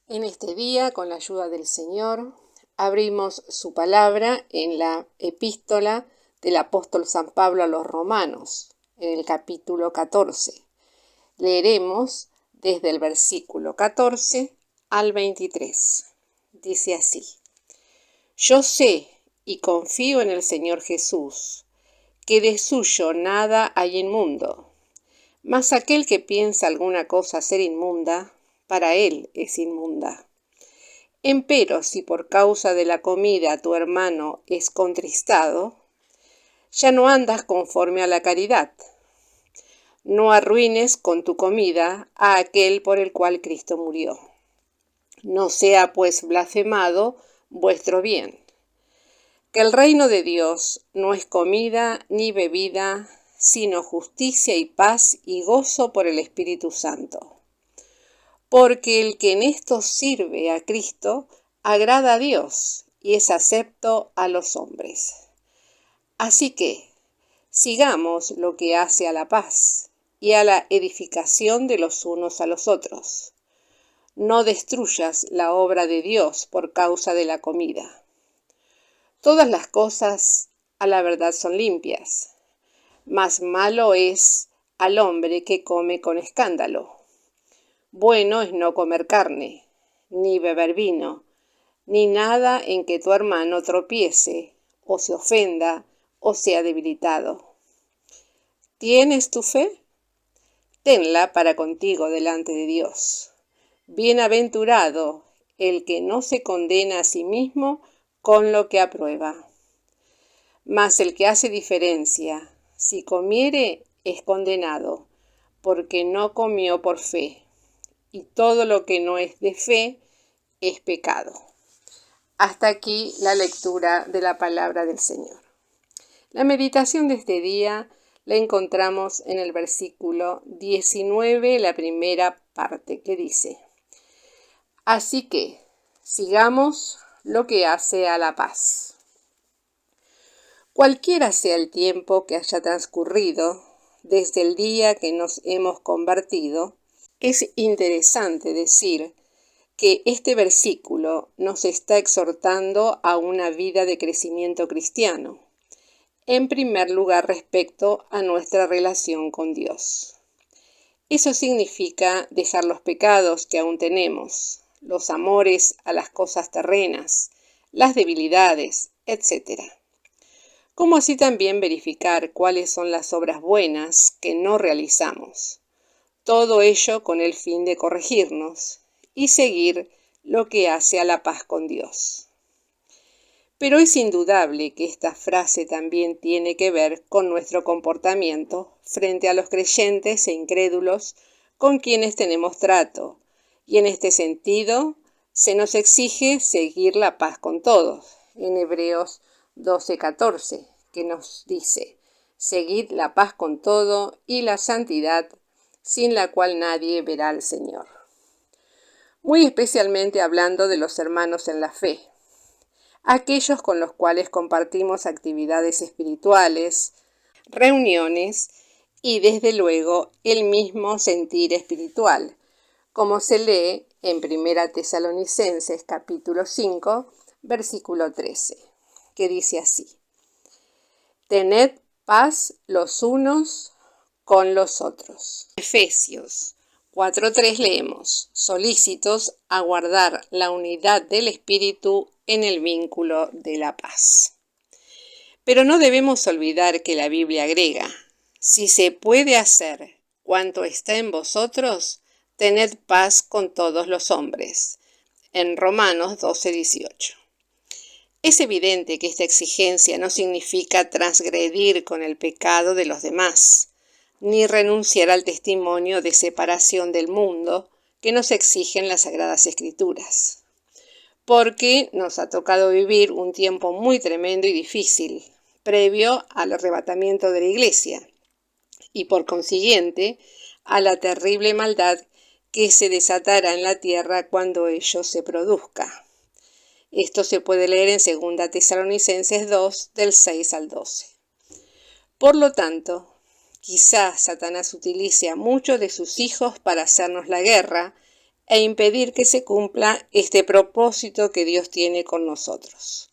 En este día, con la ayuda del Señor, abrimos su palabra en la epístola del apóstol San Pablo a los Romanos, en el capítulo 14. Leeremos desde el versículo 14 al 23. Dice así: Yo sé y confío en el Señor Jesús, que de suyo nada hay inmundo, mas aquel que piensa alguna cosa ser inmunda, para él es inmunda. Empero, si por causa de la comida tu hermano es contristado, ya no andas conforme a la caridad. No arruines con tu comida a aquel por el cual Cristo murió. No sea pues blasfemado vuestro bien. Que el reino de Dios no es comida ni bebida, sino justicia y paz y gozo por el Espíritu Santo. Porque el que en esto sirve a Cristo agrada a Dios y es acepto a los hombres. Así que sigamos lo que hace a la paz y a la edificación de los unos a los otros. No destruyas la obra de Dios por causa de la comida. Todas las cosas a la verdad son limpias, mas malo es al hombre que come con escándalo. Bueno es no comer carne, ni beber vino, ni nada en que tu hermano tropiece, o se ofenda, o sea debilitado. ¿Tienes tu fe? Tenla para contigo delante de Dios. Bienaventurado el que no se condena a sí mismo con lo que aprueba. Mas el que hace diferencia, si comiere, es condenado, porque no comió por fe, y todo lo que no es de fe es pecado. Hasta aquí la lectura de la palabra del Señor. La meditación de este día la encontramos en el versículo 19, la primera parte, que dice: Así que sigamos lo que hace a la paz. Cualquiera sea el tiempo que haya transcurrido desde el día que nos hemos convertido, es interesante decir que este versículo nos está exhortando a una vida de crecimiento cristiano, en primer lugar respecto a nuestra relación con Dios. Eso significa dejar los pecados que aún tenemos, los amores a las cosas terrenas, las debilidades, etc. Como así también verificar cuáles son las obras buenas que no realizamos. Todo ello con el fin de corregirnos y seguir lo que hace a la paz con Dios. Pero es indudable que esta frase también tiene que ver con nuestro comportamiento frente a los creyentes e incrédulos con quienes tenemos trato, y en este sentido se nos exige seguir la paz con todos, en Hebreos 12:14, que nos dice: seguid la paz con todo y la santidad, sin la cual nadie verá al Señor. Muy especialmente hablando de los hermanos en la fe, aquellos con los cuales compartimos actividades espirituales, reuniones y desde luego el mismo sentir espiritual, como se lee en 1 Tesalonicenses capítulo 5, versículo 13, que dice así: Tened paz los unos con los otros. Efesios 4:3 leemos: solícitos a guardar la unidad del espíritu en el vínculo de la paz. Pero no debemos olvidar que la Biblia agrega: si se puede hacer cuanto está en vosotros, tened paz con todos los hombres. En Romanos 12:18. Es evidente que esta exigencia no significa transgredir con el pecado de los demás, ni renunciar al testimonio de separación del mundo que nos exigen las Sagradas Escrituras, porque nos ha tocado vivir un tiempo muy tremendo y difícil, previo al arrebatamiento de la Iglesia, y por consiguiente a la terrible maldad que se desatará en la tierra cuando ello se produzca. Esto se puede leer en 2 Tesalonicenses 2, del 6 al 12. Por lo tanto, quizás Satanás utilice a muchos de sus hijos para hacernos la guerra e impedir que se cumpla este propósito que Dios tiene con nosotros.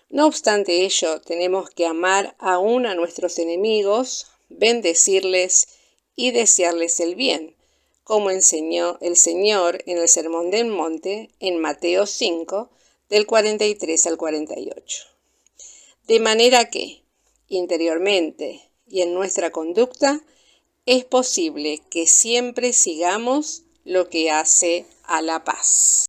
No obstante ello, tenemos que amar aún a nuestros enemigos, bendecirles y desearles el bien, como enseñó el Señor en el Sermón del Monte en Mateo 5, del 43 al 48. De manera que, interiormente y en nuestra conducta, es posible que siempre sigamos lo que hace a la paz.